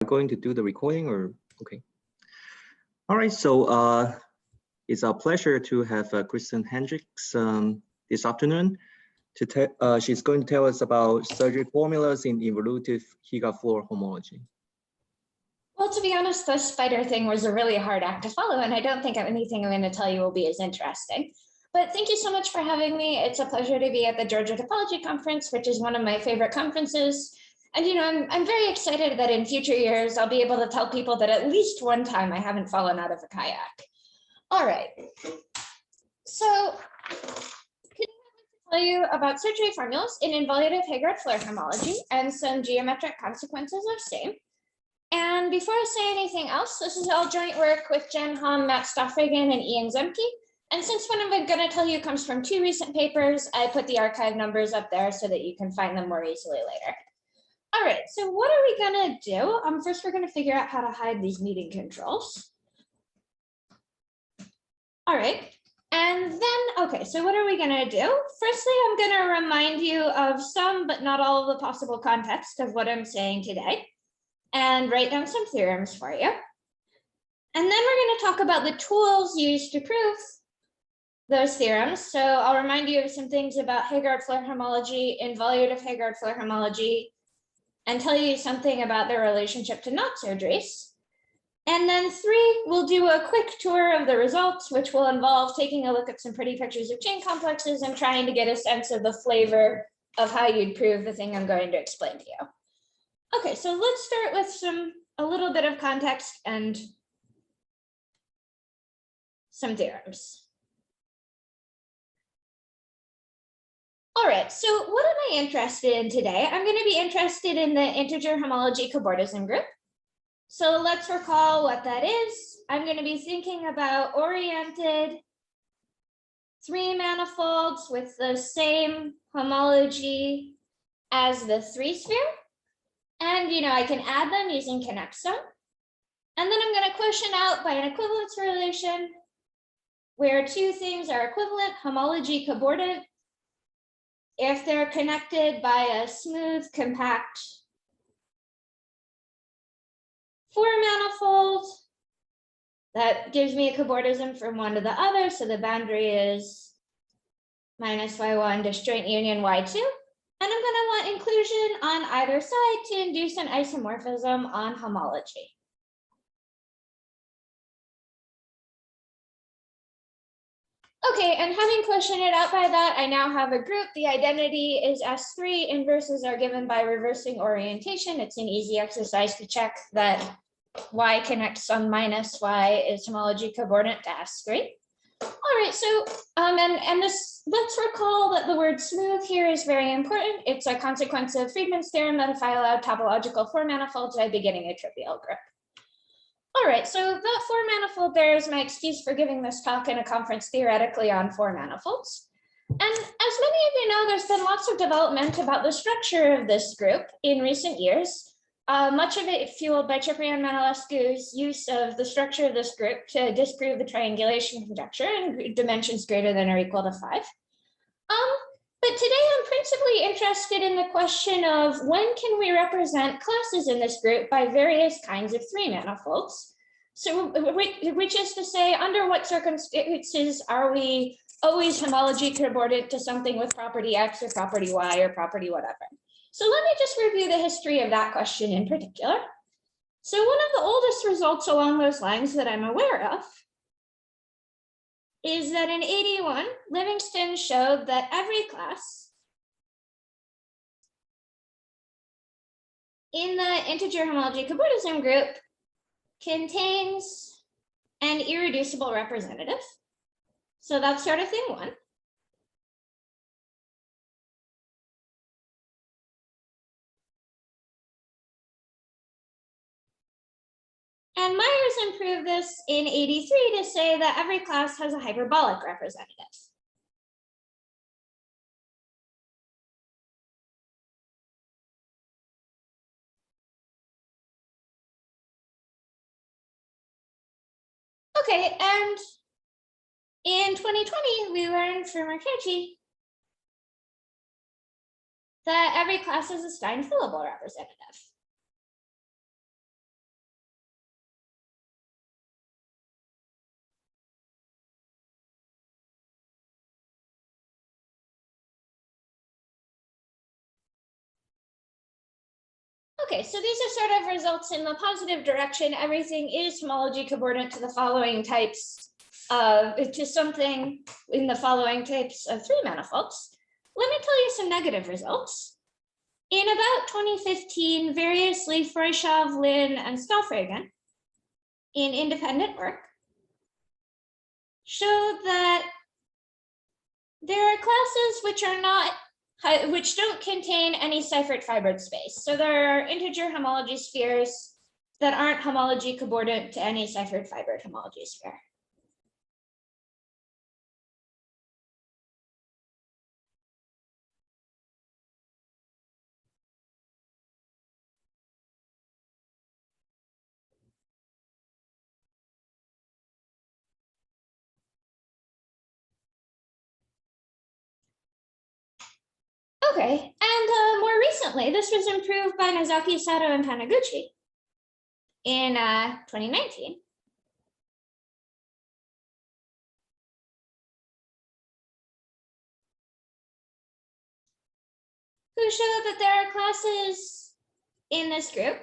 Going to do the recording or okay. All right, so it's our pleasure to have Kristen Hendricks this afternoon. She's going to tell us about surgery formulas in involutive Heegaard Floer homology. Well, to be honest, the spider thing was a really hard act to follow, and I don't think anything I'm going to tell you will be as interesting. But thank you so much for having me. It's a pleasure to be at the Georgia Topology Conference, which is one of my favorite conferences. And I'm very excited that in future years, I'll be able to tell people that at least one time I haven't fallen out of a kayak. All right. So today I'm going to tell you about surgery formulas in involutive Heegaard Floer homology and some geometric consequences of same. And before I say anything else, this is all joint work with Jen Hom, Matt Stoffregen, and Ian Zemke. And since what I'm going to tell you comes from 2 recent papers, I put the archive numbers up there so that you can find them more easily later. All right, so what are we going to do? First, we're going to figure out how to hide these meeting controls. All right, and then, okay, so what are we going to do? Firstly, I'm going to remind you of some, but not all of the possible context of what I'm saying today, and write down some theorems for you. And then we're going to talk about the tools used to prove those theorems. So I'll remind you of some things about Heegaard Floer homology, involutive Heegaard Floer homology, and tell you something about their relationship to knot surgeries. And then 3, we'll do a quick tour of the results, which will involve taking a look at some pretty pictures of chain complexes and trying to get a sense of the flavor of how you'd prove the thing I'm going to explain to you. Okay, so let's start with a little bit of context and some theorems. All right, so what am I interested in today? I'm going to be interested in the integer homology cobordism group. So let's recall what that is. I'm going to be thinking about oriented 3 manifolds with the same homology as the 3-sphere. And I can add them using connect sum. And then I'm going to quotient out by an equivalence relation where 2 things are equivalent, homology cobordant, if they're connected by a smooth, compact 4 manifold, that gives me a cobordism from one to the other. So the boundary is minus y1 disjoint union y2. And I'm going to want inclusion on either side to induce an isomorphism on homology. Okay, and having quotiented out by that, I now have a group. The identity is S3. Inverses are given by reversing orientation. It's an easy exercise to check that y connects sum minus y is homology cobordant to S3. All right, so let's recall that the word smooth here is very important. It's a consequence of Friedman's theorem that if I allow topological 4 manifolds, I'd be getting a trivial group. All right, so that 4 manifold there is my excuse for giving this talk in a conference theoretically on 4 manifolds. And as many of you know, there's been lots of development about the structure of this group in recent years. Much of it fueled by Ciprian Manolescu's use of the structure of this group to disprove the triangulation conjecture in dimensions greater than or equal to 5. But today I'm principally interested in the question of when can we represent classes in this group by various kinds of 3 manifolds. So which is to say, under what circumstances are we always homology cobordant to something with property X or property Y or property whatever. So let me just review the history of that question in particular. So one of the oldest results along those lines that I'm aware of is that in 81, Livingston showed that every class in the integer homology cobordism group contains an irreducible representative. So that's sort of thing 1. And Myers improved this in 83 to say that every class has a hyperbolic representative. Okay, and in 2020, we learned from Marchetti that every class has a Stein-Fillable representative. Okay, so these are sort of results in the positive direction. Everything is homology cobordant to the following types to something in the following types of 3 manifolds. Let me tell you some negative results. In about 2015, variously Freishov, Lin, and Stoffregen in independent work showed that there are classes which don't contain any Seifert fibred space. So there are integer homology spheres that aren't homology cobordant to any Seifert fibred homology sphere. Okay, and more recently, this was improved by Nozaki, Sato, and Taniguchi in 2019. Who showed that there are classes in this group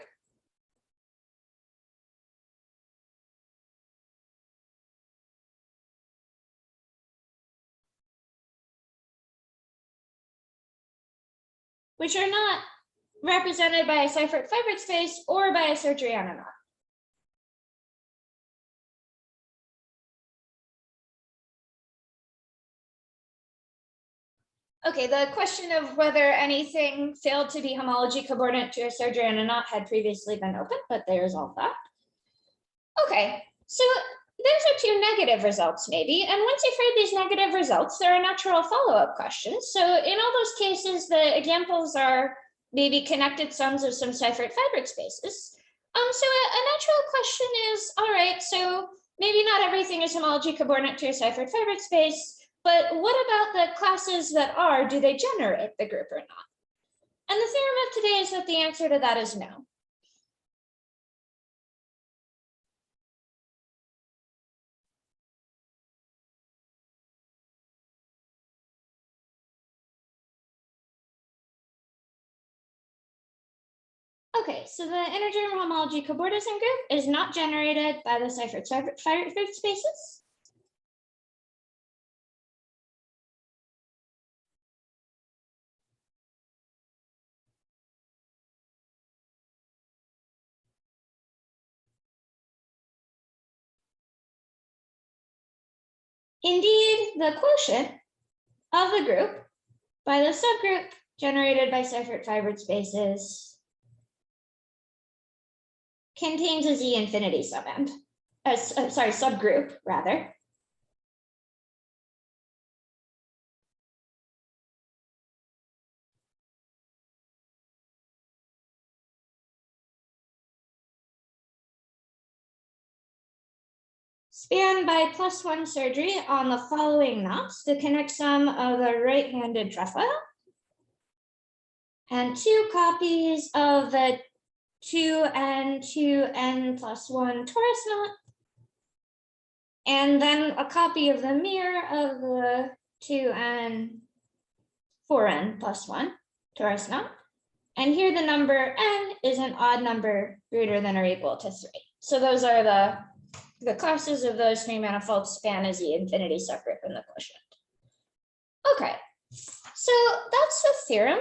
which are not represented by a Seifert fibred space or by a surgery on a knot. Okay, the question of whether anything failed to be homology cobordant to a surgery on a knot had previously been open, but they resolved that. Okay, so those are 2 negative results maybe, and once you've heard these negative results, there are natural follow-up questions. So in all those cases, the examples are maybe connected sums of some Seifert fibred spaces. So a natural question is, all right, so maybe not everything is homology cobordant to a Seifert fibred space, but what about the classes that are, do they generate the group or not? And the theorem of today is that the answer to that is no. Okay, so the integer homology cobordism group is not generated by the Seifert fibred spaces. Indeed, the quotient of the group by the subgroup generated by Seifert fibred spaces contains a Z infinity subend. Subgroup rather. Spanned by +1 surgery on the following knots to connect some of the right-handed trefoil and 2 copies of the 2n, 2n + 1 torus knot, and then a copy of the mirror of the 2n, 4n + 1 torus knot. And here the number n is an odd number greater than or equal to 3. So those are the classes of those 3 manifolds span as the infinity subgroup in the quotient. Okay, so that's the theorem.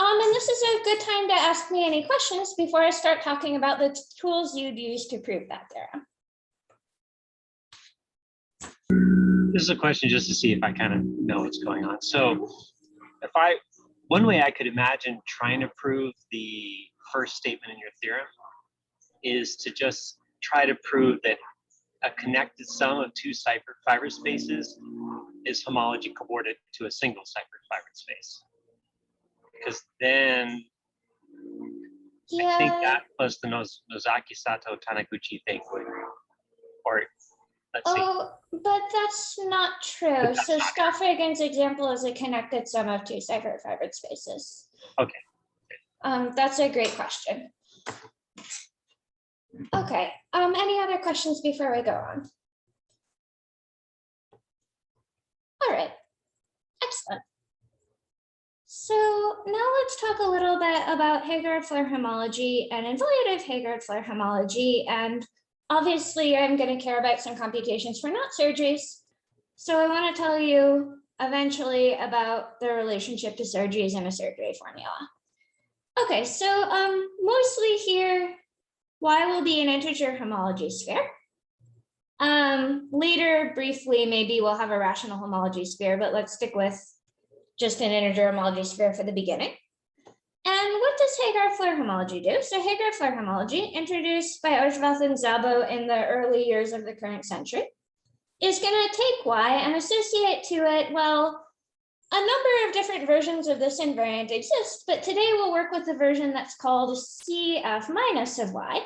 And this is a good time to ask me any questions before I start talking about the tools you'd use to prove that theorem. This is a question just to see if I kind of know what's going on. So one way I could imagine trying to prove the first statement in your theorem is to just try to prove that a connected sum of 2 Seifert fibred spaces is homology cobordant to a single Seifert fibred space. Because then I think that plus the Nozaki, Sato, Taniguchi thing would, or let's see. Oh, but that's not true. So Stoffregen's example is a connected sum of 2 Seifert fibred spaces. Okay. That's a great question. Okay, any other questions before we go on? All right, excellent. So now let's talk a little bit about Heegaard Floer homology and involutive Heegaard Floer homology. And obviously I'm going to care about some computations for not surgeries. So I want to tell you eventually about the relationship to surgeries in a surgery formula. Okay, so mostly here, Y will be an integer homology sphere. Later, briefly, maybe we'll have a rational homology sphere, but let's stick with just an integer homology sphere for the beginning. And what does Heegaard Floer homology do? So Heegaard Floer homology, introduced by Oshvath and Szabo in the early years of the current century, is going to take Y and associate to it, well, a number of different versions of this invariant exist, but today we'll work with the version that's called CF minus of Y.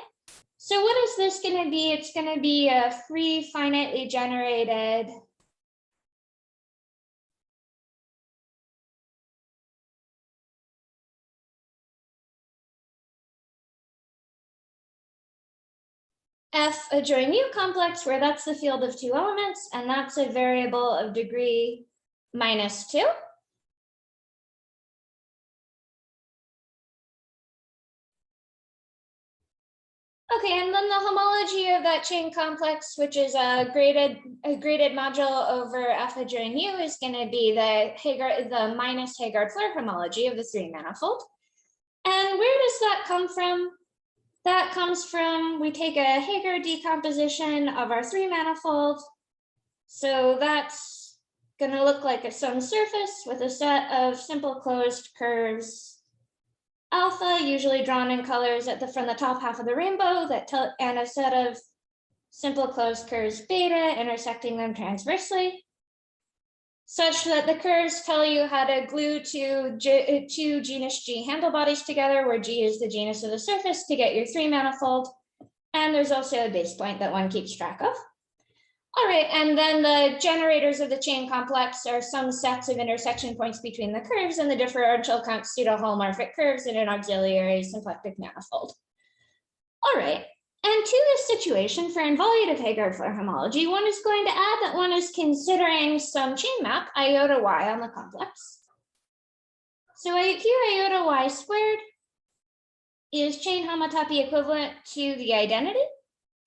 So what is this going to be? It's going to be a free finitely generated F adjoin U complex, where that's the field of two elements, and that's a variable of degree -2. Okay, and then the homology of that chain complex, which is a graded module over F adjoin U, is going to be the minus Heegaard Floer homology of the three manifold. And where does that come from? That comes from, we take a Heegaard decomposition of our three manifold. So that's going to look like some surface with a set of simple closed curves alpha, usually drawn in colors from the top half of the rainbow, and a set of simple closed curves beta intersecting them transversely, such that the curves tell you how to glue two genus G handle bodies together, where G is the genus of the surface, to get your three manifold. And there's also a base point that one keeps track of. All right, and then the generators of the chain complex are some sets of intersection points between the curves, and the differential counts pseudo-holomorphic curves in an auxiliary symplectic manifold. All right. And to this situation for involutive Heegaard Floer homology, one is going to add that one is considering some chain map iota y on the complex. So here iota y squared is chain homotopy equivalent to the identity.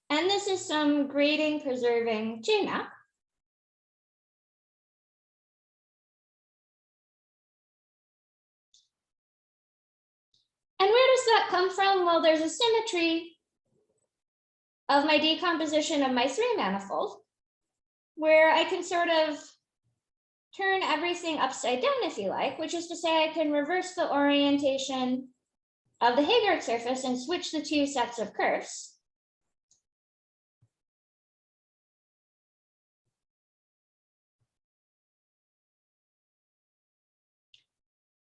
And this is some grading preserving chain map. And where does that come from? Well, there's a symmetry of my decomposition of my three manifold, where I can sort of turn everything upside down, if you like, which is to say I can reverse the orientation of the Heegaard surface and switch the two sets of curves.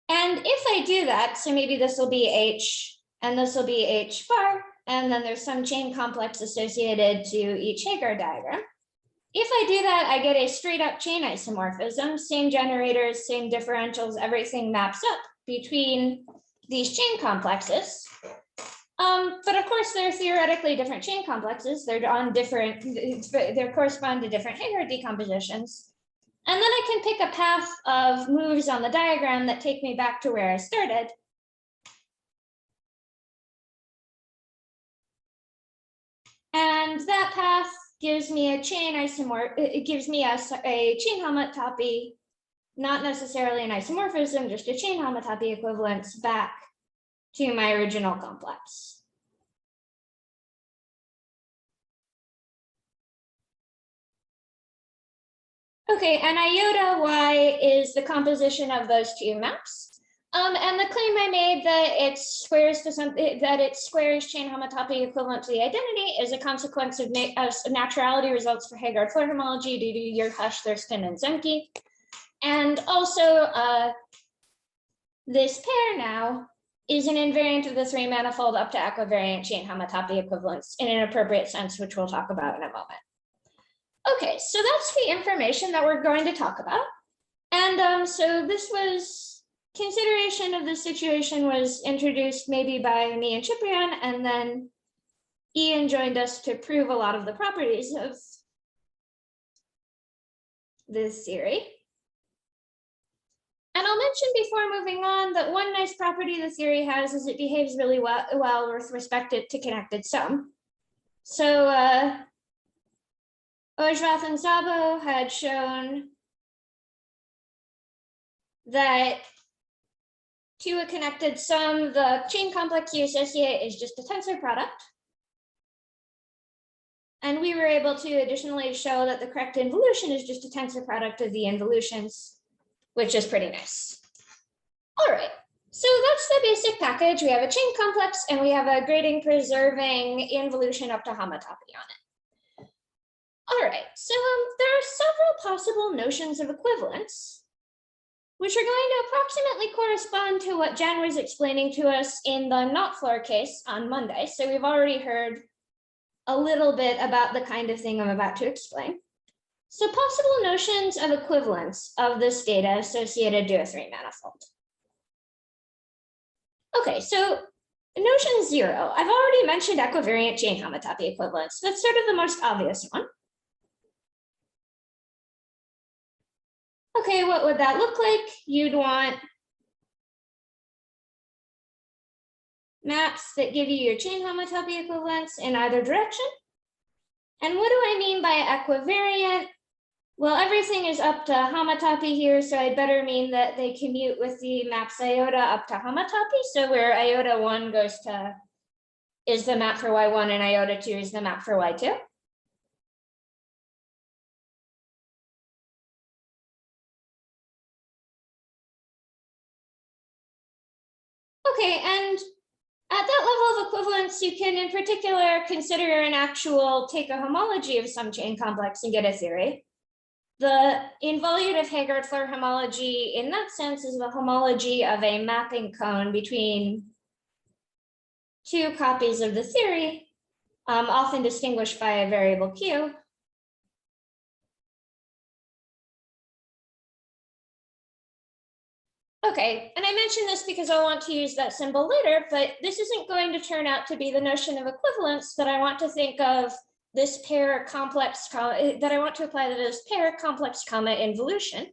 And if I do that, so maybe this will be H and this will be H bar, and then there's some chain complex associated to each Heegaard diagram. If I do that, I get a straight up chain isomorphism, same generators, same differentials, everything maps up between these chain complexes. But of course, they're theoretically different chain complexes. They correspond to different Heegaard decompositions. And then I can pick a path of moves on the diagram that take me back to where I started. And that path gives me a chain it gives me a chain homotopy, not necessarily an isomorphism, just a chain homotopy equivalence back to my original complex. Okay, and iota y is the composition of those two maps. And the claim I made that it squares chain homotopy equivalent to the identity is a consequence of naturality results for Heegaard Floer homology due to Yerhush, Thurston, and Zemke. And also, this pair now is an invariant of the three manifold up to equivariant chain homotopy equivalence in an appropriate sense, which we'll talk about in a moment. Okay, so that's the information that we're going to talk about. And so this was, consideration of this situation was introduced maybe by me and Ciprian, and then Ian joined us to prove a lot of the properties of this theory. And I'll mention before moving on that one nice property the theory has is it behaves really well with respect to connected sum. So Ojvath and Szabo had shown that to a connected sum, the chain complex you associate is just a tensor product. And we were able to additionally show that the correct involution is just a tensor product of the involutions, which is pretty nice. All right, so that's the basic package. We have a chain complex and we have a grading preserving involution up to homotopy on it. All right, so there are several possible notions of equivalence, which are going to approximately correspond to what Jen was explaining to us in the not Floer case on Monday. So we've already heard a little bit about the kind of thing I'm about to explain. So possible notions of equivalence of this data associated to a three manifold. Okay, so notion 0, I've already mentioned equivariant chain homotopy equivalence. That's sort of the most obvious one. Okay, what would that look like? You'd want maps that give you your chain homotopy equivalence in either direction. And what do I mean by equivariant? Well, everything is up to homotopy here, so I'd better mean that they commute with the maps iota up to homotopy. So where iota 1 goes to is the map for y1 and iota 2 is the map for y2. Okay, and at that level of equivalence, you can in particular consider an actual take a homology of some chain complex and get a theory. The involutive Heegaard Floer homology in that sense is the homology of a mapping cone between two copies of the theory, often distinguished by a variable q. Okay, and I mentioned this because I want to use that symbol later, but this isn't going to turn out to be the notion of equivalence that I want to think of this pair complex, that I want to apply to this pair complex comma involution.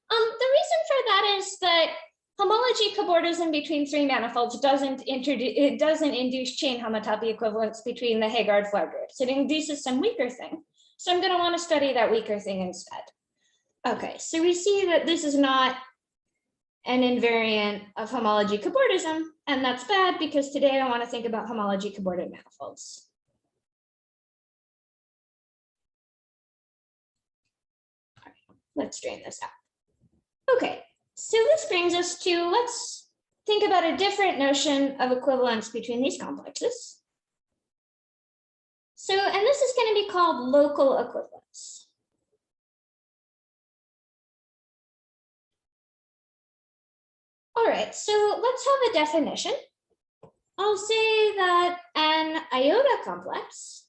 The reason for that is that homology cobordism between three manifolds doesn't induce chain homotopy equivalence between the Heegaard Floer groups. It induces some weaker thing. So I'm going to want to study that weaker thing instead. Okay, so we see that this is not an invariant of homology cobordism, and that's bad because today I want to think about homology coborded manifolds. All right, let's drain this out. Okay, so this brings us to, let's think about a different notion of equivalence between these complexes. So, and this is going to be called local equivalence. All right, so let's have a definition. I'll say that an iota complex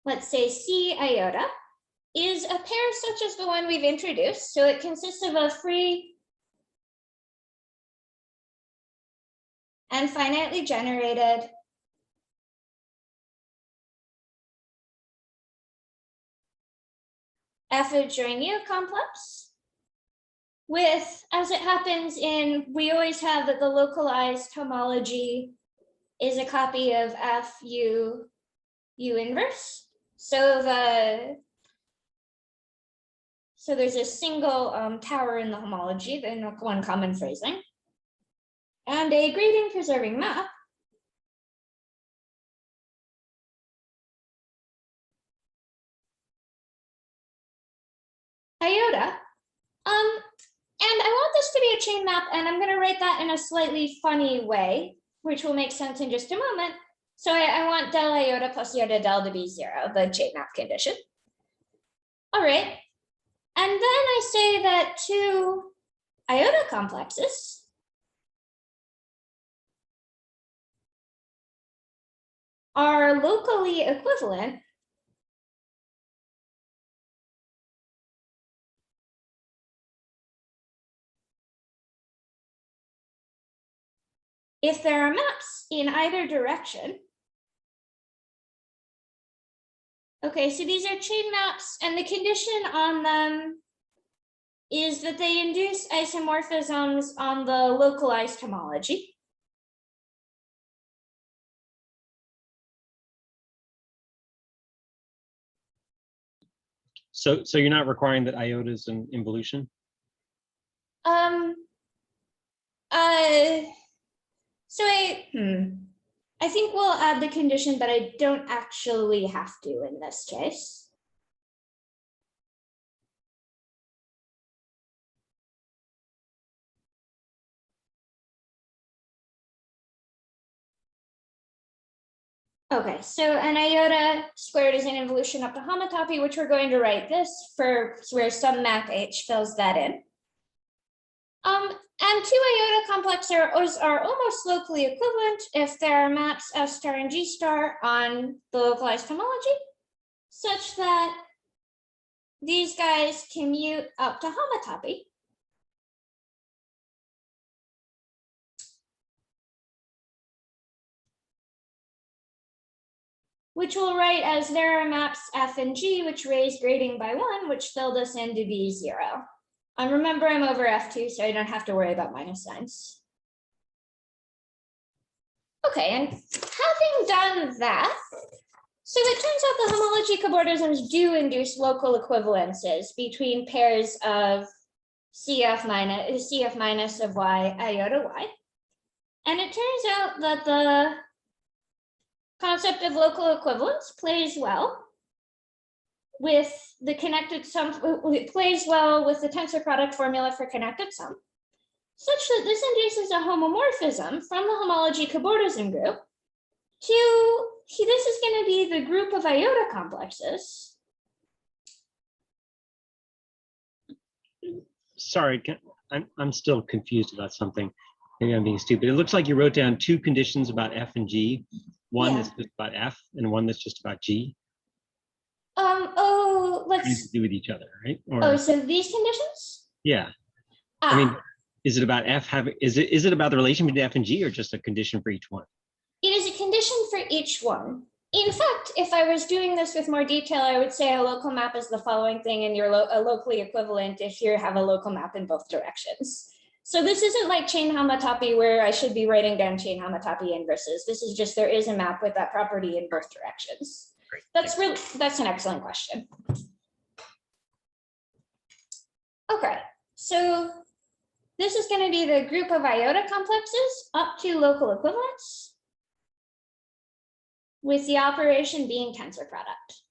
let's say C iota is a pair such as the one we've introduced. So it consists of a free and finitely generated F adjoin U complex with, as it happens in, we always have that the localized homology is a copy of F U U inverse. So there's a single tower in the homology, then one common phrasing, and a grading preserving map iota. And I want this to be a chain map, and I'm going to write that in a slightly funny way, which will make sense in just a moment. So I want del iota plus iota del to be 0, the chain map condition. All right. And then I say that two iota complexes are locally equivalent if there are maps in either direction Okay, so these are chain maps, and the condition on them is that they induce isomorphisms on the localized homology. So you're not requiring that iota is an involution? So I think we'll add the condition, but I don't actually have to in this case. Okay, so an iota squared is an involution up to homotopy, which we're going to write this for where some map H fills that in. And two iota complexes are almost locally equivalent if there are maps S star and G star on the localized homology, such that these guys commute up to homotopy. Which we'll write as there are maps F and G, which raise grading by 1, which fill this in to be 0. Remember, I'm over F2, so I don't have to worry about minus signs. Okay, and having done that, so it turns out the homology cobordisms do induce local equivalences between pairs of CF minus of Y iota Y. And it turns out that the concept of local equivalence plays well with the connected sum, it plays well with the tensor product formula for connected sum, such that this induces a homomorphism from the homology cobordism group to, this is going to be the group of iota complexes. Sorry, I'm still confused about something. Maybe I'm being stupid. It looks like you wrote down two conditions about F and G, one that's just about F and one that's just about G. Let's do with each other, right? Or, so these conditions? Yeah. I mean, is it about F having, is it about the relation between F and G or just a condition for each one? It is a condition for each one. In fact, if I was doing this with more detail, I would say a local map is the following thing, and you're locally equivalent if you have a local map in both directions. So this isn't like chain homotopy where I should be writing down chain homotopy inverses. This is just there is a map with that property in both directions. Great. That's an excellent question. Okay, so this is going to be the group of iota complexes up to local equivalence, with the operation being tensor product.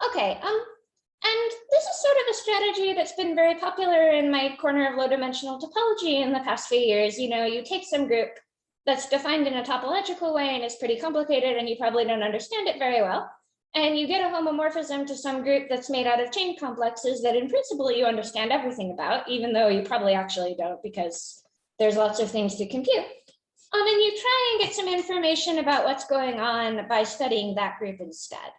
Okay, and this is sort of a strategy that's been very popular in my corner of low dimensional topology in the past few years. You know, you take some group that's defined in a topological way and is pretty complicated and you probably don't understand it very well. And you get a homomorphism to some group that's made out of chain complexes that in principle you understand everything about, even though you probably actually don't because there's lots of things to compute. And you try and get some information about what's going on by studying that group instead.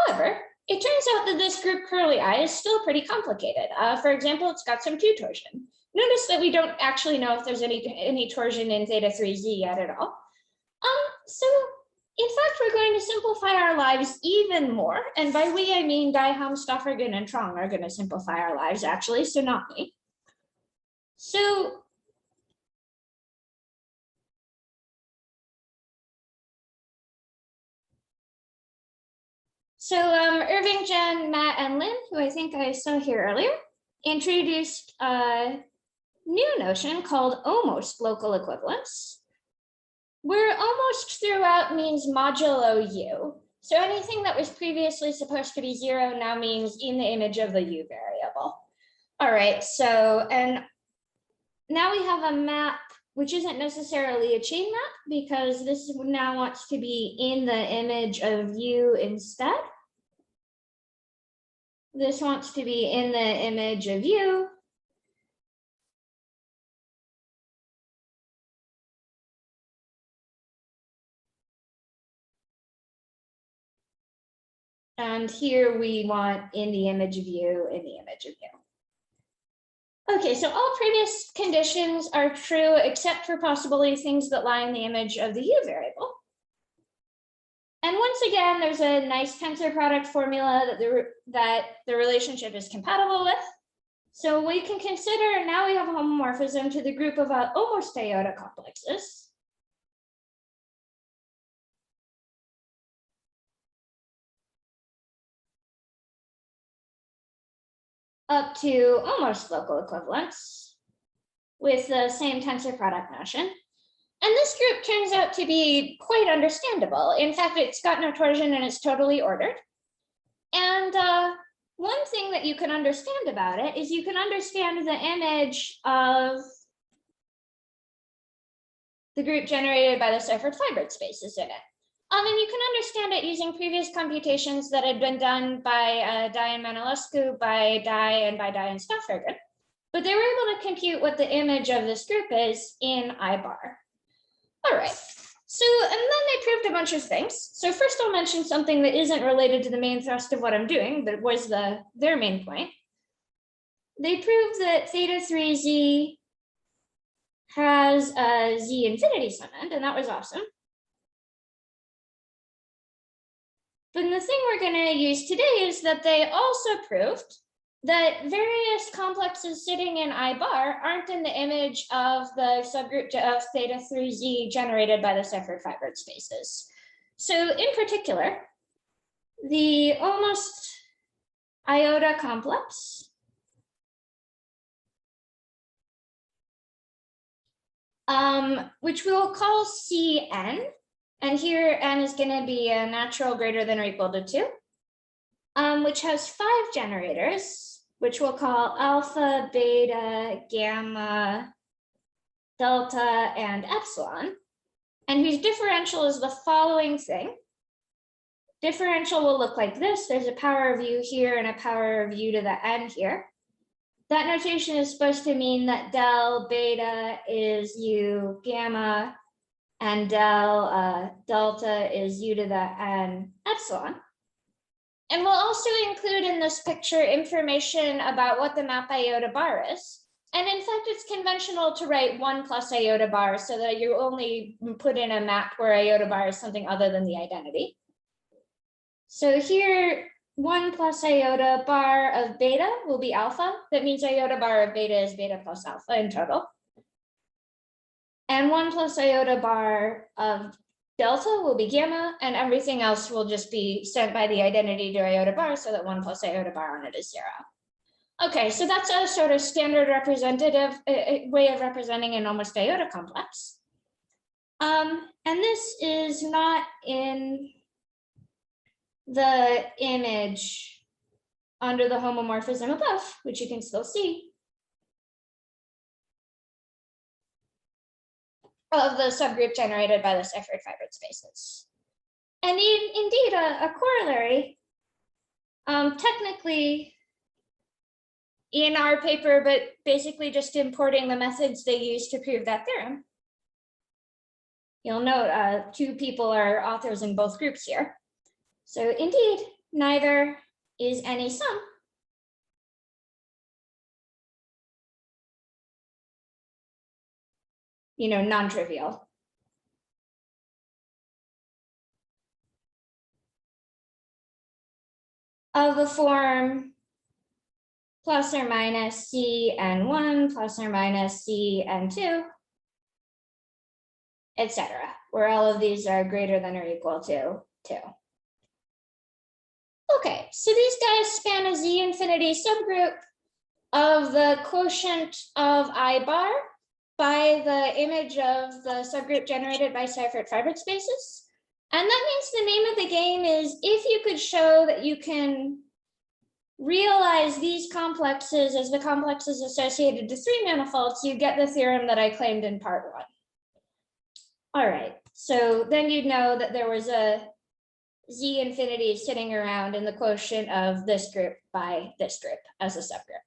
However, it turns out that this group curly I is still pretty complicated. For example, it's got some 2 torsion. Notice that we don't actually know if there's any torsion in theta 3z yet at all. So in fact, we're going to simplify our lives even more. And by we, I mean Diham, Stoffregen, and Trong are going to simplify our lives actually, so not me. So Irving, Jen, Matt, and Lynn, who I think I saw here earlier, introduced a new notion called almost local equivalence, where almost throughout means modulo u. So anything that was previously supposed to be 0 now means in the image of the u variable. All right, so, and now we have a map which isn't necessarily a chain map because this now wants to be in the image of u instead. This wants to be in the image of u. And here we want in the image of u, in the image of u. Okay, so all previous conditions are true except for possibly things that lie in the image of the u variable. And once again, there's a nice tensor product formula that the relationship is compatible with. So we can consider, now we have a homomorphism to the group of almost iota complexes. Up to almost local equivalence with the same tensor product notion. And this group turns out to be quite understandable. In fact, it's got no torsion and it's totally ordered. And one thing that you can understand about it is you can understand the image of the group generated by the Seifert fibred spaces in it. And you can understand it using previous computations that had been done by Dye and Manolescu, by Dye and Stoffregen. But they were able to compute what the image of this group is in I-bar. All right, so, and then they proved a bunch of things. So first I'll mention something that isn't related to the main thrust of what I'm doing, but was their main point. They proved that theta 3z has a z infinity sum end, and that was awesome. But the thing we're going to use today is that they also proved that various complexes sitting in I-bar aren't in the image of the subgroup of theta 3z generated by the Seifert fibred spaces. So in particular, the almost iota complex which we'll call Cn, and here n is going to be a natural greater than or equal to 2, which has 5 generators, which we'll call alpha, beta, gamma, delta, and epsilon, and whose differential is the following thing. Differential will look like this. There's a power of u here and a power of u to the n here. That notation is supposed to mean that del beta is u gamma, and del delta is u to the n epsilon. And we'll also include in this picture information about what the map iota bar is. And in fact, it's conventional to write 1 plus iota bar so that you only put in a map where iota bar is something other than the identity. So here, 1 plus iota bar of beta will be alpha. That means iota bar of beta is beta plus alpha in total. And 1 plus iota bar of delta will be gamma, and everything else will just be sent by the identity to iota bar so that 1 plus iota bar on it is 0. Okay, so that's a sort of standard representative way of representing an almost iota complex. And this is not in the image under the homomorphism above, which you can still see, of the subgroup generated by the Seifert fibred spaces. And indeed, a corollary, technically in our paper, but basically just importing the methods they use to prove that theorem. You'll note 2 people are authors in both groups here. So indeed, neither is any sum. You know, non-trivial. Of the form plus or minus Cn1 plus or minus Cn2, etc., where all of these are greater than or equal to 2. Okay, so these guys span a Z infinity subgroup of the quotient of I bar by the image of the subgroup generated by Seifert fibred spaces. And that means the name of the game is if you could show that you can realize these complexes as the complexes associated to 3 manifolds, you get the theorem that I claimed in part 1. All right, so then you'd know that there was a Z infinity sitting around in the quotient of this group by this group as a subgroup.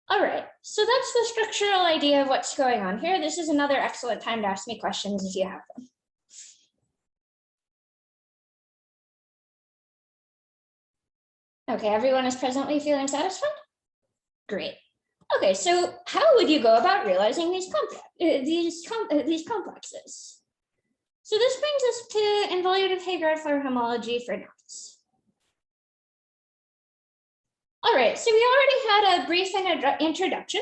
All right, so that's the structural idea of what's going on here. This is another excellent time to ask me questions if you have them. Okay, everyone is presently feeling satisfied? Great. Okay, so how would you go about realizing these complexes? So this brings us to involutive Heegaard Floer homology for knots. All right, so we already had a brief introduction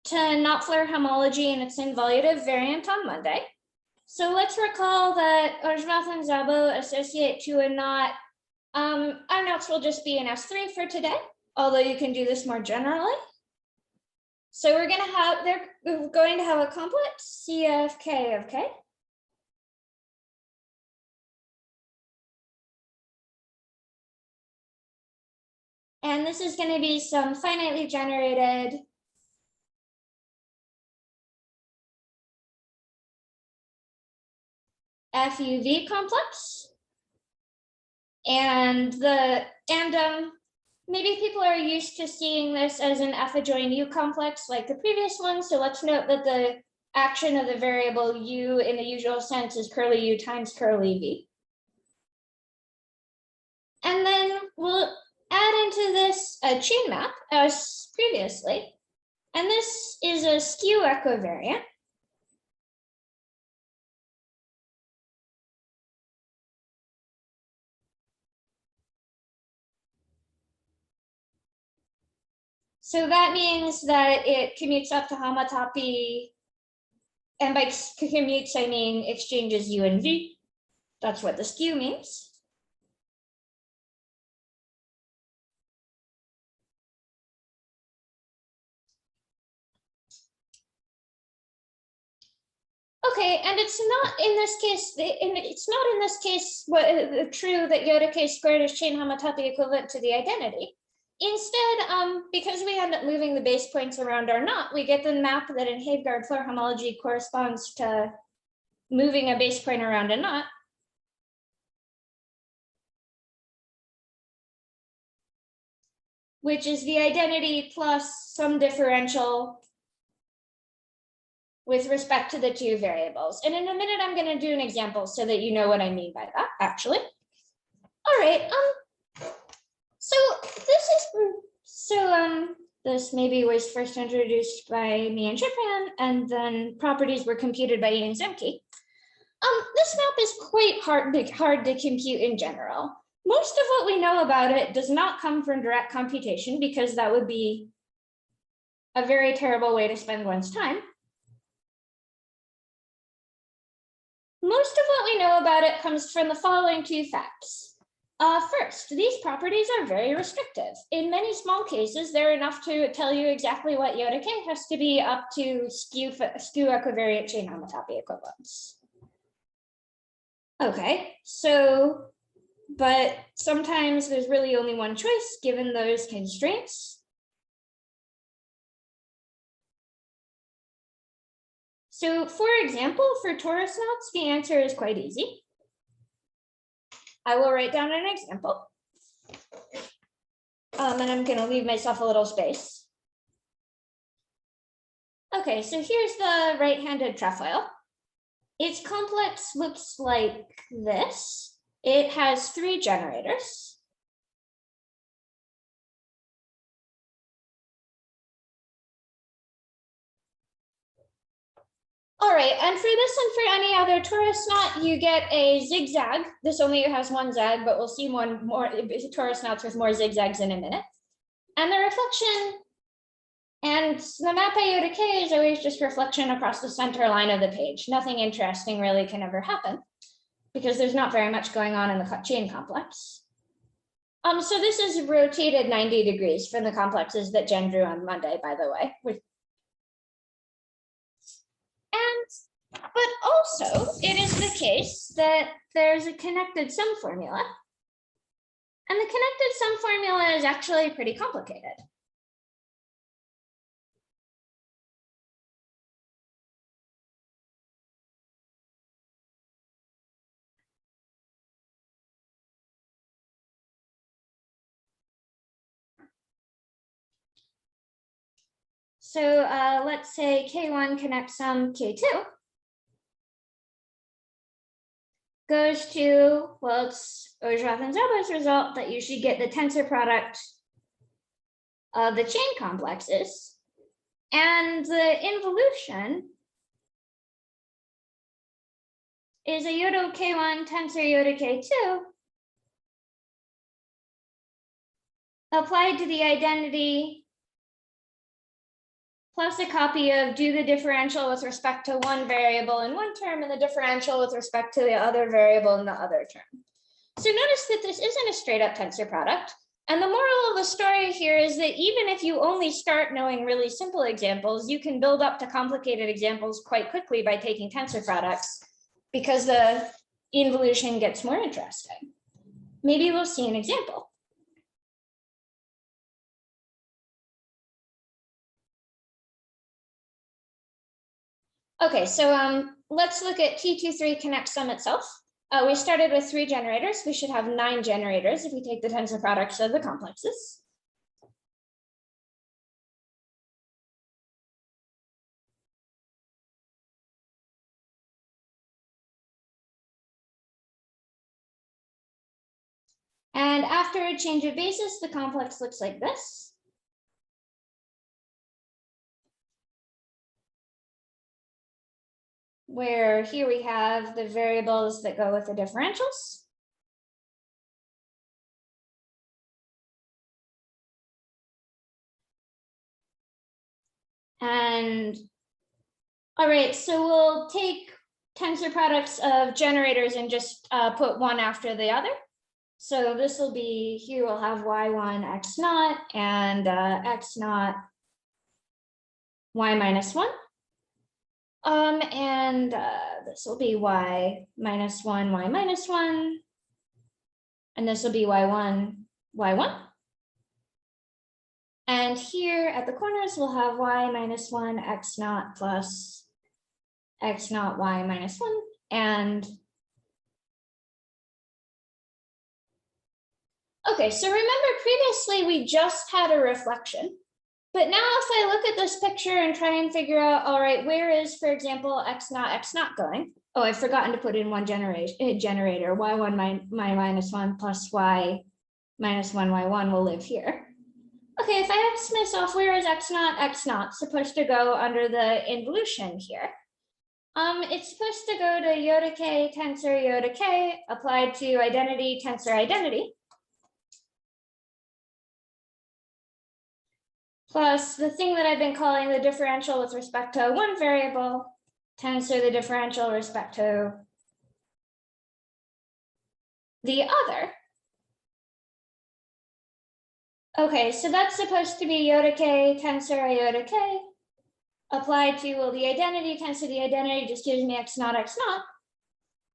to knot Floer homology and its involutive variant on Monday. So let's recall that Orzhvath and Szabo associate to a knot. Our knots will just be an S3 for today, although you can do this more generally. So we're going to have a complex CFK of K. And this is going to be some finitely generated FUV complex. And maybe people are used to seeing this as an F adjoin U complex like the previous one. So let's note that the action of the variable U in the usual sense is curly U times curly V. And then we'll add into this a chain map as previously. And this is a skew equivariant. So that means that it commutes up to homotopy, and by commutes, I mean exchanges U and V. That's what the skew means. Okay, and it's not in this case, true that iota k squared is chain homotopy equivalent to the identity. Instead, because we end up moving the base points around our knot, we get the map that in Heegaard Floer homology corresponds to moving a base point around a knot. Which is the identity plus some differential with respect to the two variables. And in a minute, I'm going to do an example so that you know what I mean by that, actually. All right. This maybe was first introduced by me and Japan, and then properties were computed by Ian Zemke. This map is quite hard to compute in general. Most of what we know about it does not come from direct computation because that would be a very terrible way to spend one's time. Most of what we know about it comes from the following two facts. First, these properties are very restrictive. In many small cases, they're enough to tell you exactly what iota k has to be up to skew equivariant chain homotopy equivalence. Okay, so, but sometimes there's really only one choice given those constraints. So for example, for torus knots, the answer is quite easy. I will write down an example. And I'm going to leave myself a little space. Okay, so here's the right-handed trefoil. Its complex looks like this. It has 3 generators. All right, and for this and for any other torus knot, you get a zigzag. This only has one zag, but we'll see more torus knots with more zigzags in a minute. And the reflection and the map iota k is always just reflection across the center line of the page. Nothing interesting really can ever happen because there's not very much going on in the chain complex. So this is rotated 90 degrees from the complexes that Jen drew on Monday, by the way. But also, it is the case that there's a connected sum formula. And the connected sum formula is actually pretty complicated. So let's say K1 connects sum K2. Goes to, well, it's Orzhvath and Szabo's result that you should get the tensor product of the chain complexes. And the involution is a iota K1 tensor iota K2 applied to the identity plus a copy of do the differential with respect to one variable in one term and the differential with respect to the other variable in the other term. So notice that this isn't a straight up tensor product. And the moral of the story here is that even if you only start knowing really simple examples, you can build up to complicated examples quite quickly by taking tensor products because the involution gets more interesting. Maybe we'll see an example. Okay, so let's look at T23 connect sum itself. We started with 3 generators. We should have 9 generators if we take the tensor products of the complexes. And after a change of basis, the complex looks like this. Where here we have the variables that go with the differentials. And all right, so we'll take tensor products of generators and just put one after the other. So this will be, here we'll have y1 x naught and x naught y minus 1. And this will be y minus 1, y minus 1. And this will be y1, y1. And here at the corners, we'll have y minus 1, x naught plus x naught, y minus 1. And okay, so remember previously we just had a reflection. But now if I look at this picture and try and figure out, all right, where is, for example, x naught going? Oh, I've forgotten to put in one generator, y1 my minus 1 plus y minus 1 y1 will live here. Okay, if I ask myself, where is x naught supposed to go under the involution here? It's supposed to go to iota k tensor iota k applied to identity tensor identity. Plus the thing that I've been calling the differential with respect to one variable, tensor the differential with respect to the other. Okay, so that's supposed to be iota k tensor iota k applied to, well, the identity tensor the identity just gives me x naught.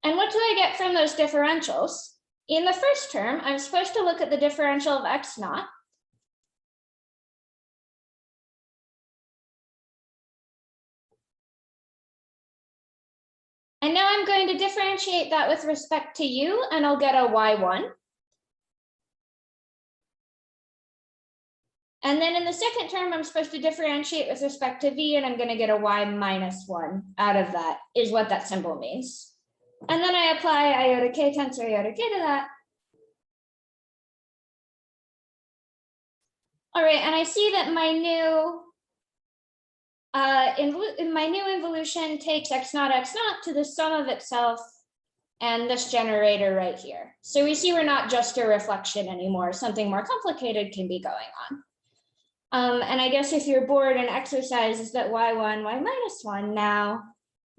And what do I get from those differentials? In the first term, I'm supposed to look at the differential of x naught. And now I'm going to differentiate that with respect to u, and I'll get a y1. And then in the second term, I'm supposed to differentiate with respect to v, and I'm going to get a y minus 1 out of that, is what that symbol means. And then I apply iota k tensor iota k to that. All right, and I see that my new involution takes x naught to the sum of itself and this generator right here. So we see we're not just a reflection anymore. Something more complicated can be going on. And I guess if you're bored, an exercise is that y1, y minus 1 now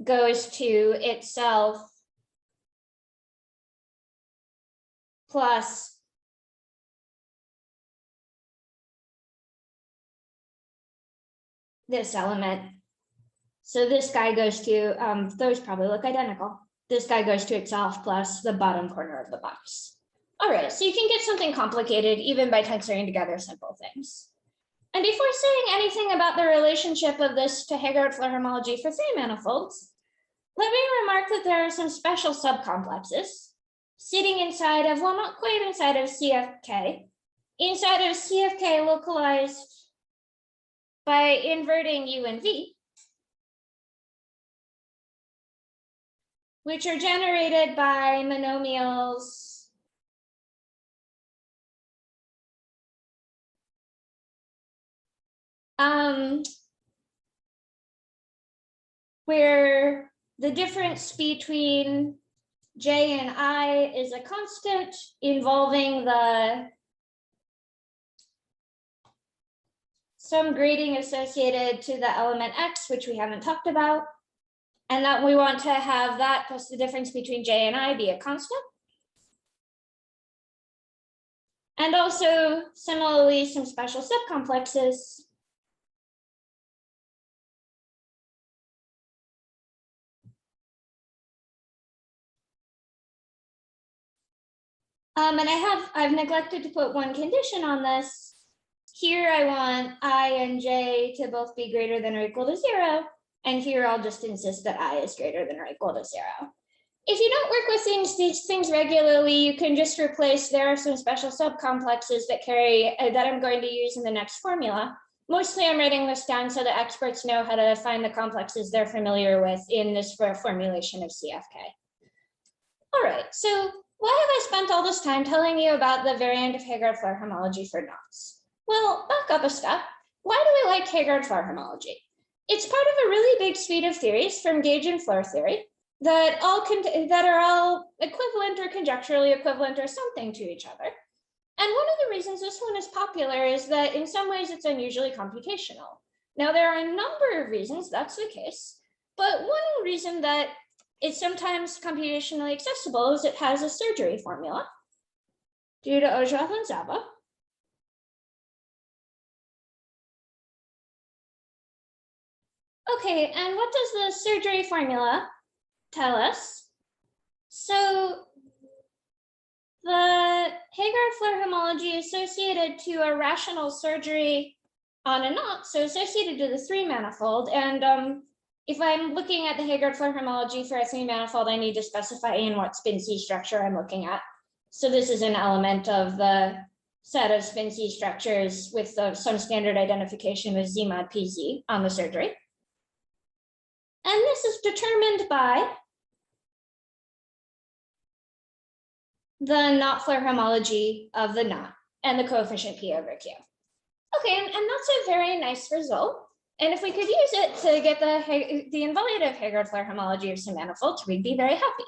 goes to itself plus this element. So this guy goes to, those probably look identical. This guy goes to itself plus the bottom corner of the box. All right, so you can get something complicated even by tensoring together simple things. And before saying anything about the relationship of this to Heegaard Floer homology for 3 manifolds, let me remark that there are some special subcomplexes sitting inside of, well, not quite inside of CFK, inside of CFK localized by inverting U and V, which are generated by monomials where the difference between J and I is a constant involving some grading associated to the element X, which we haven't talked about. And that we want to have that plus the difference between J and I be a constant. And also similarly, some special subcomplexes. And I've neglected to put one condition on this. Here I want I and J to both be greater than or equal to 0. And here I'll just insist that I is greater than or equal to 0. If you don't work with these things regularly, you can just replace, there are some special subcomplexes that that I'm going to use in the next formula. Mostly I'm writing this down so that experts know how to find the complexes they're familiar with in this formulation of CFK. All right, so why have I spent all this time telling you about the variant of Heegaard Floer homology for knots? Well, back up a step. Why do we like Heegaard Floer homology? It's part of a really big suite of theories from gauge and Floer theory that are all equivalent or conjecturally equivalent or something to each other. And one of the reasons this one is popular is that in some ways it's unusually computational. Now, there are a number of reasons that's the case, but one reason that it's sometimes computationally accessible is it has a surgery formula due to Ojroth and Zaba. Okay, and what does the surgery formula tell us? So the Heegaard Floer homology associated to a rational surgery on a knot, so associated to the 3-manifold. And if I'm looking at the Heegaard Floer homology for a 3-manifold, I need to specify in what spin C structure I'm looking at. So this is an element of the set of spin C structures with some standard identification with Z mod PZ on the surgery. And this is determined by the knot Floer homology of the knot and the coefficient P over Q. Okay, and that's a very nice result. And if we could use it to get the involutive Heegaard Floer homology of some manifolds, we'd be very happy.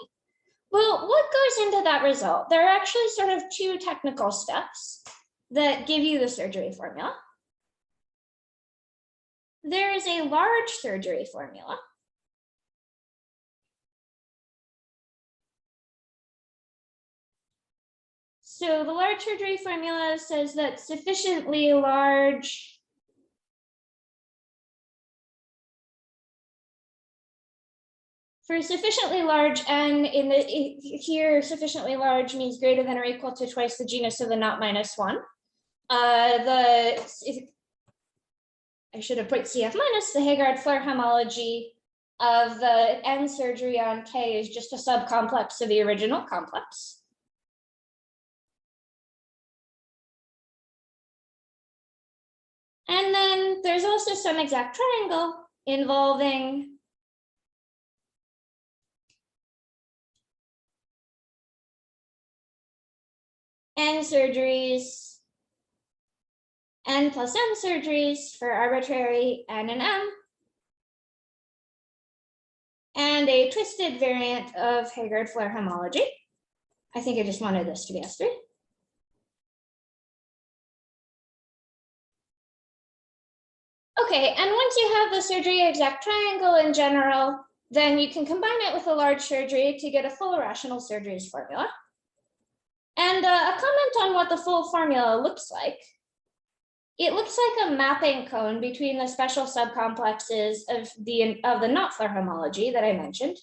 Well, what goes into that result? There are actually sort of 2 technical steps that give you the surgery formula. There is a large surgery formula. So the large surgery formula says that sufficiently large for sufficiently large n here sufficiently large means greater than or equal to twice the genus of the knot minus 1. I should have put CF minus the Heegaard Floer homology of the n surgery on K is just a subcomplex of the original complex. And then there's also some exact triangle involving n surgeries, n plus n surgeries for arbitrary n and m, and a twisted variant of Heegaard Floer homology. I think I just wanted this to be S3. Okay, and once you have the surgery exact triangle in general, then you can combine it with a large surgery to get a full rational surgeries formula. And a comment on what the full formula looks like. It looks like a mapping cone between the special subcomplexes of the knot Floer homology that I mentioned.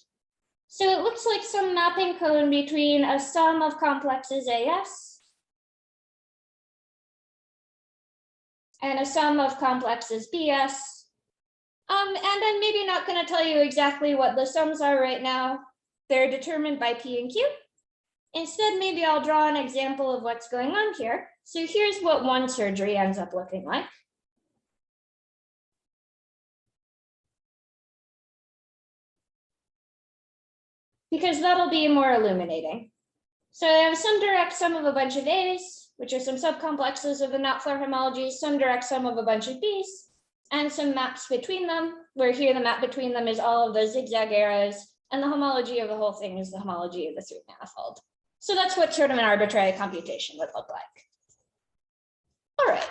So it looks like some mapping cone between a sum of complexes AS and a sum of complexes BS. And I'm maybe not going to tell you exactly what the sums are right now. They're determined by P and Q. Instead, maybe I'll draw an example of what's going on here. So here's what one surgery ends up looking like. Because that'll be more illuminating. So I have some direct sum of a bunch of A's, which are some subcomplexes of the knot Floer homology, some direct sum of a bunch of B's, and some maps between them, where here the map between them is all of those zigzag arrows, and the homology of the whole thing is the homology of the 3 manifold. So that's what sort of an arbitrary computation would look like. All right.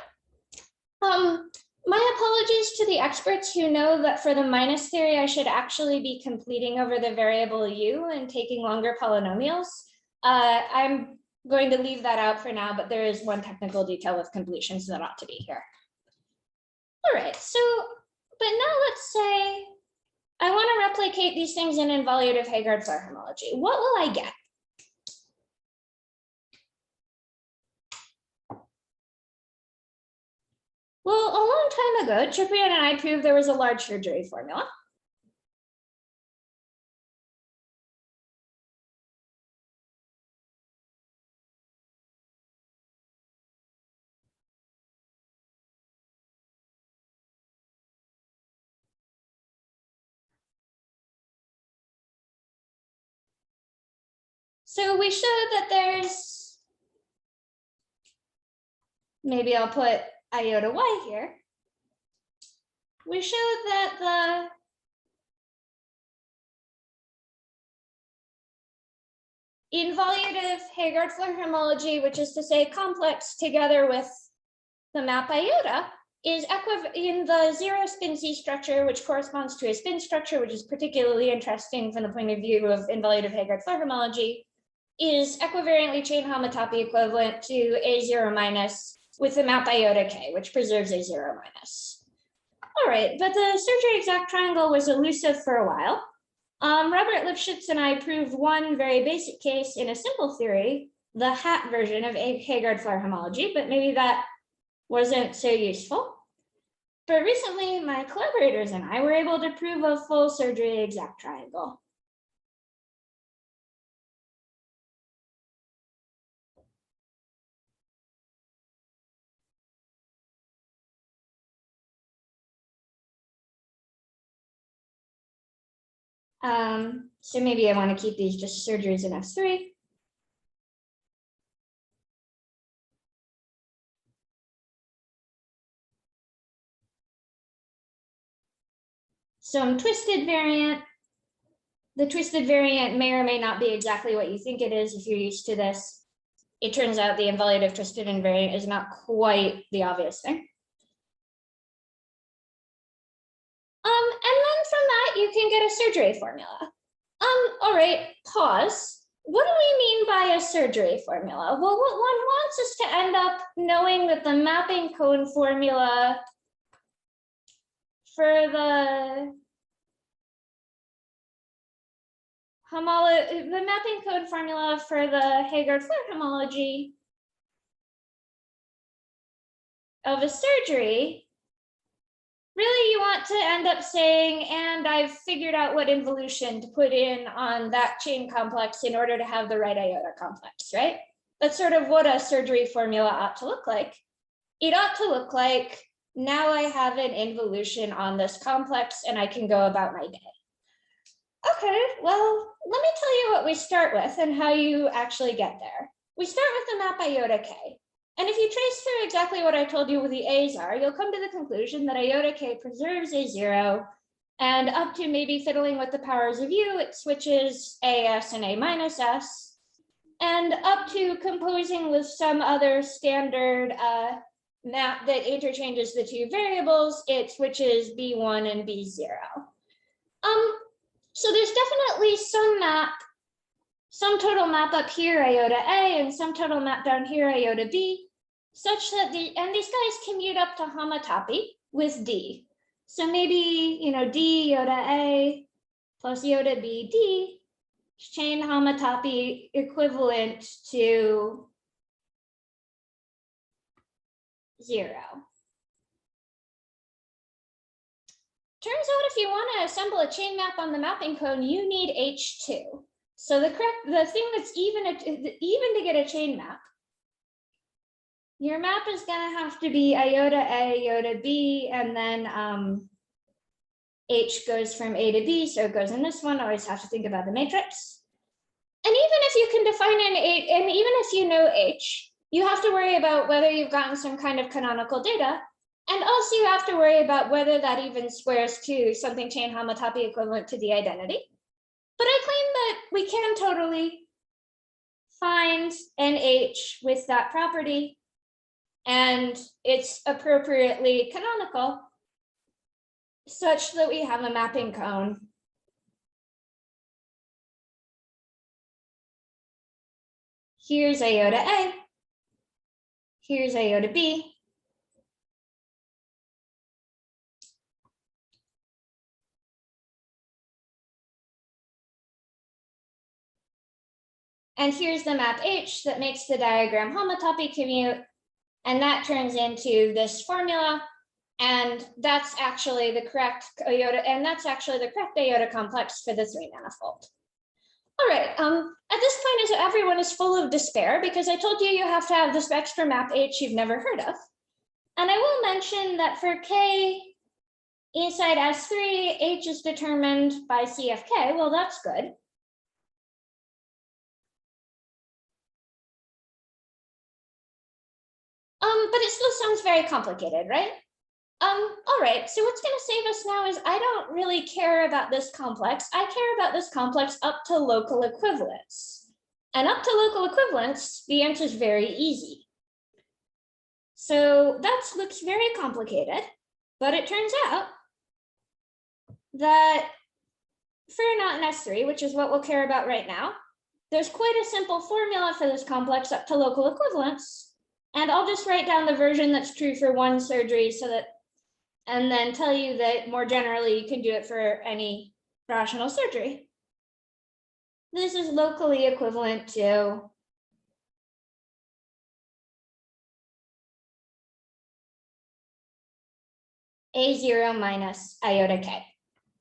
My apologies to the experts who know that for the minus theory, I should actually be completing over the variable u and taking longer polynomials. I'm going to leave that out for now, but there is one technical detail with completions that ought to be here. All right, so, but now let's say I want to replicate these things in involutive Heegaard Floer homology. What will I get? Well, a long time ago, Ciprian and I proved there was a large surgery formula. So we showed that there's, maybe I'll put iota y here. We showed that the involutive Heegaard Floer homology, which is to say complex together with the map iota, is in the 0 spin C structure, which corresponds to a spin structure, which is particularly interesting from the point of view of involutive Heegaard Floer homology, is equivariantly chain homotopy equivalent to A0 minus with the map iota k, which preserves A0 minus. All right, but the surgery exact triangle was elusive for a while. Robert Lifshitz and I proved one very basic case in a simple theory, the hat version of a Heegaard Floer homology, but maybe that wasn't so useful. But recently, my collaborators and I were able to prove a full surgery exact triangle. So maybe I want to keep these just surgeries in S3. Some twisted variant. The twisted variant may or may not be exactly what you think it is if you're used to this. It turns out the involutive twisted invariant is not quite the obvious thing. And then from that, you can get a surgery formula. All right, pause. What do we mean by a surgery formula? Well, what one wants is to end up knowing that the mapping cone formula for the mapping code formula for the Heegaard Floer homology of a surgery, really you want to end up saying, and I've figured out what involution to put in on that chain complex in order to have the right iota complex, right? That's sort of what a surgery formula ought to look like. It ought to look like, now I have an involution on this complex and I can go about my day. Okay, well, let me tell you what we start with and how you actually get there. We start with the map iota k. And if you trace through exactly what I told you with the A's are, you'll come to the conclusion that iota k preserves A0, and up to maybe fiddling with the powers of u, it switches AS and A minus S, and up to composing with some other standard map that interchanges the two variables, it switches B1 and B0. So there's definitely some total map up here, iota A, and some total map down here, iota B, such that these guys commute up to homotopy with D. So maybe, D iota A plus iota B, D, chain homotopy equivalent to 0. Turns out if you want to assemble a chain map on the mapping cone, you need H2. So the thing that's even to get a chain map, your map is going to have to be iota A, iota B, and then H goes from A to B, so it goes in this one. Always have to think about the matrix. And even if you can define an H, and even if you know H, you have to worry about whether you've gotten some kind of canonical data. And also you have to worry about whether that even squares to something chain homotopy equivalent to the identity. But I claim that we can totally find an H with that property, and it's appropriately canonical such that we have a mapping cone. Here's iota A, here's iota B. And here's the map H that makes the diagram homotopy commute, and that turns into this formula, and that's actually the correct iota, and that's actually the correct iota complex for the 3 manifold. All right, at this point, everyone is full of despair because I told you you have to have this extra map H you've never heard of. And I will mention that for K inside S3, H is determined by CFK. Well, that's good. But it still sounds very complicated, right? All right, so what's going to save us now is I don't really care about this complex. I care about this complex up to local equivalence. And up to local equivalence, the answer is very easy. So that looks very complicated, but it turns out that for not in S3, which is what we'll care about right now, there's quite a simple formula for this complex up to local equivalence. And I'll just write down the version that's true for one surgery so that, and then tell you that more generally you can do it for any rational surgery. This is locally equivalent to A0 minus iota K.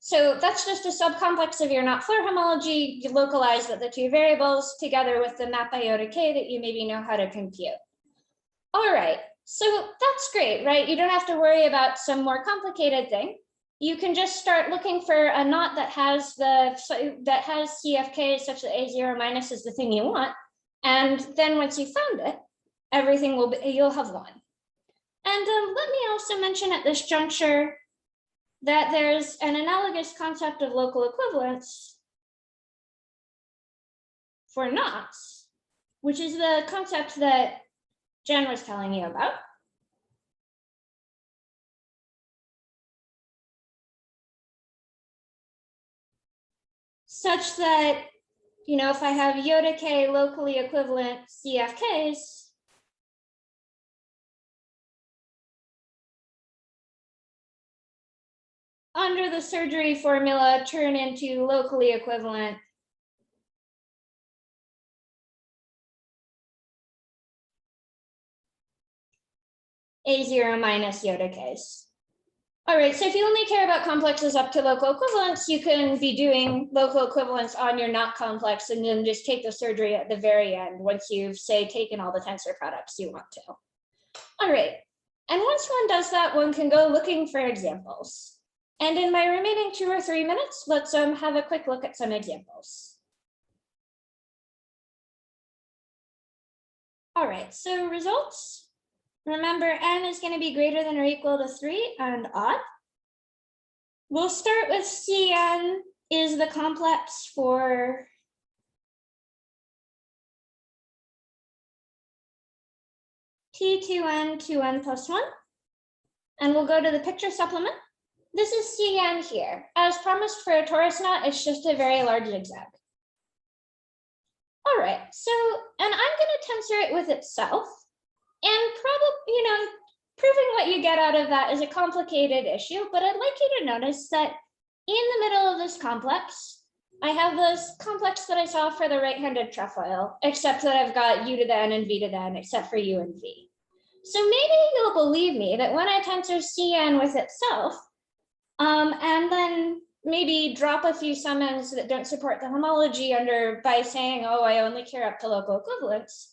So that's just a subcomplex of your not Floer homology. You localize the 2 variables together with the map iota K that you maybe know how to compute. All right, so that's great, right? You don't have to worry about some more complicated thing. You can just start looking for a knot that has CFK such that A0 minus is the thing you want. And then once you found it, everything will be, you'll have won. And let me also mention at this juncture that there's an analogous concept of local equivalence for knots, which is the concept that Jen was telling you about. Such that, you know, if I have iota K locally equivalent CFKs, under the surgery formula turn into locally equivalent A0 minus iota Ks. All right, so if you only care about complexes up to local equivalence, you can be doing local equivalence on your knot complex and then just take the surgery at the very end once you've, say, taken all the tensor products you want to. All right, and once one does that, one can go looking for examples. And in my remaining 2 or 3 minutes, let's have a quick look at some examples. All right, so results. Remember, n is going to be greater than or equal to 3 and odd. We'll start with Cn is the complex for T2n, 2n plus 1. And we'll go to the picture supplement. This is Cn here. As promised for a torus knot, it's just a very large zigzag. All right, so, and I'm going to tensor it with itself. And probably, you know, proving what you get out of that is a complicated issue, but I'd like you to notice that in the middle of this complex, I have this complex that I saw for the right-handed trefoil, except that I've got u to the n and v to the n, except for u and v. So maybe you'll believe me that when I tensor Cn with itself, and then maybe drop a few summands that don't support the homology under by saying, oh, I only care up to local equivalence,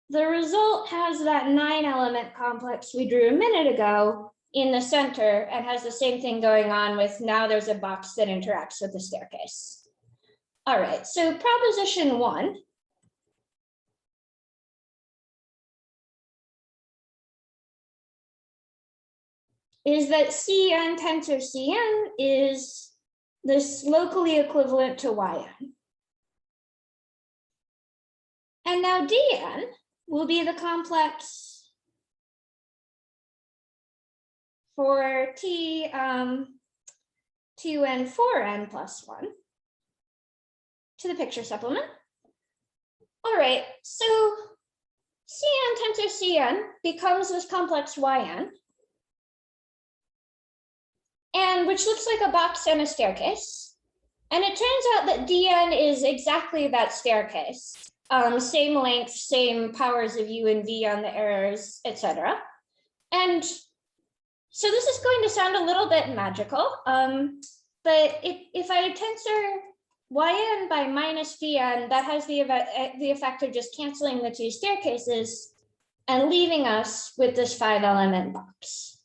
the result has that 9-element complex we drew a minute ago in the center and has the same thing going on with now there's a box that interacts with the staircase. All right, so proposition 1. Is that Cn tensor Cn is this locally equivalent to yn. And now dn will be the complex for t 2n 4n plus 1 to the picture supplement. All right, so Cn tensor Cn becomes this complex Yn, and which looks like a box and a staircase. And it turns out that Dn is exactly that staircase. Same length, same powers of u and v on the errors, etc. And so this is going to sound a little bit magical, but if I tensor Yn by minus Vn, that has the effect of just canceling the two staircases and leaving us with this 5-element box.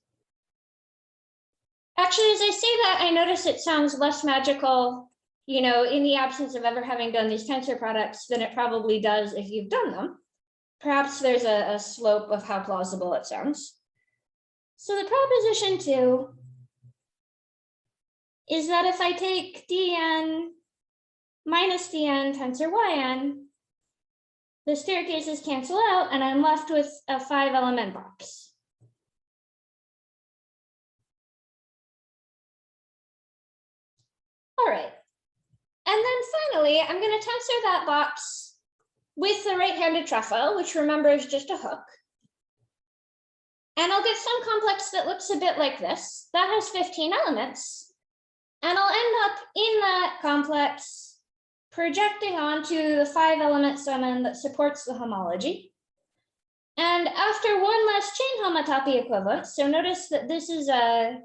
Actually, as I say that, I notice it sounds less magical, you know, in the absence of ever having done these tensor products than it probably does if you've done them. Perhaps there's a slope of how plausible it sounds. So the proposition 2 is that if I take Dn minus Dn tensor Yn, the staircases cancel out and I'm left with a 5-element box. All right. And then finally, I'm going to tensor that box with the right-handed trefoil, which remember is just a hook. And I'll get some complex that looks a bit like this. That has 15 elements. And I'll end up in that complex projecting onto the 5-element summon that supports the homology. And after one last chain homotopy equivalence, so notice that this is a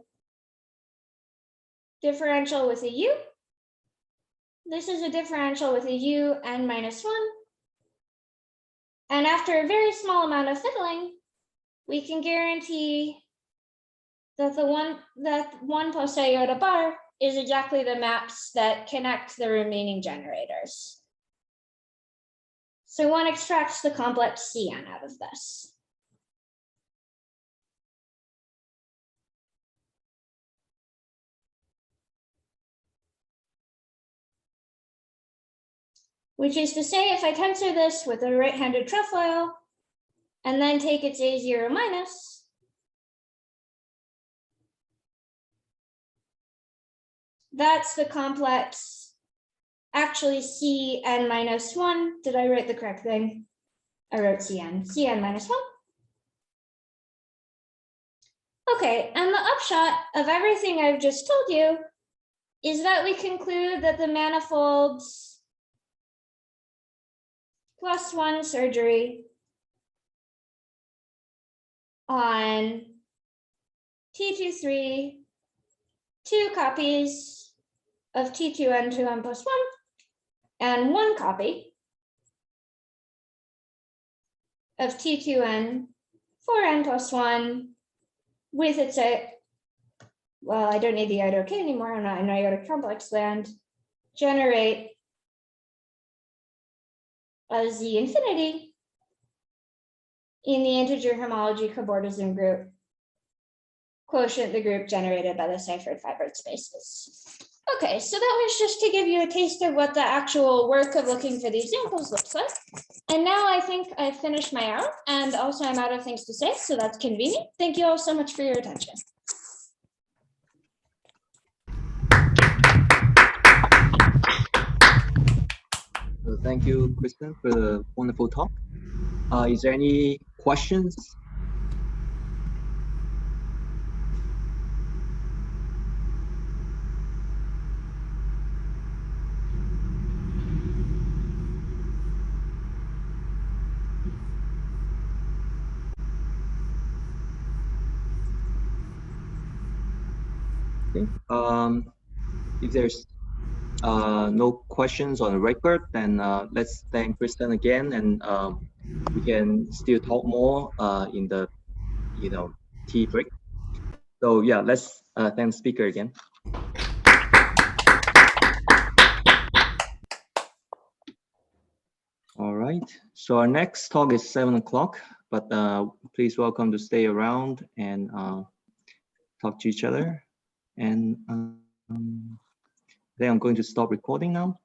differential with a u. This is a differential with a u and minus 1. And after a very small amount of fiddling, we can guarantee that the 1 plus iota bar is exactly the maps that connect the remaining generators. So one extracts the complex Cn out of this. Which is to say, if I tensor this with a right-handed trefoil and then take its A0 minus, that's the complex, actually Cn minus 1. Did I write the correct thing? I wrote Cn minus 1. Okay, and the upshot of everything I've just told you is that we conclude that the manifolds +1 surgery on T23, 2 copies of T2n 2n plus 1, and 1 copy of T2n 4n plus 1 with its, well, I don't need the iota k anymore, I'm not in iota complex land, generate a Z infinity in the integer homology cobordism group, quotient the group generated by the Seifert fibred spaces. Okay, so that was just to give you a taste of what the actual work of looking for the examples looks like. And now I think I've finished my hour, and also I'm out of things to say, so that's convenient. Thank you all so much for your attention. Thank you, Kristen, for the wonderful talk. Is there any questions? Okay. If there's no questions on the record, then let's thank Kristen again, and we can still talk more in the tea break. So yeah, let's thank the speaker again. All right, so our next talk is 7 o'clock, but please welcome to stay around and talk to each other. And Then I'm going to stop recording now.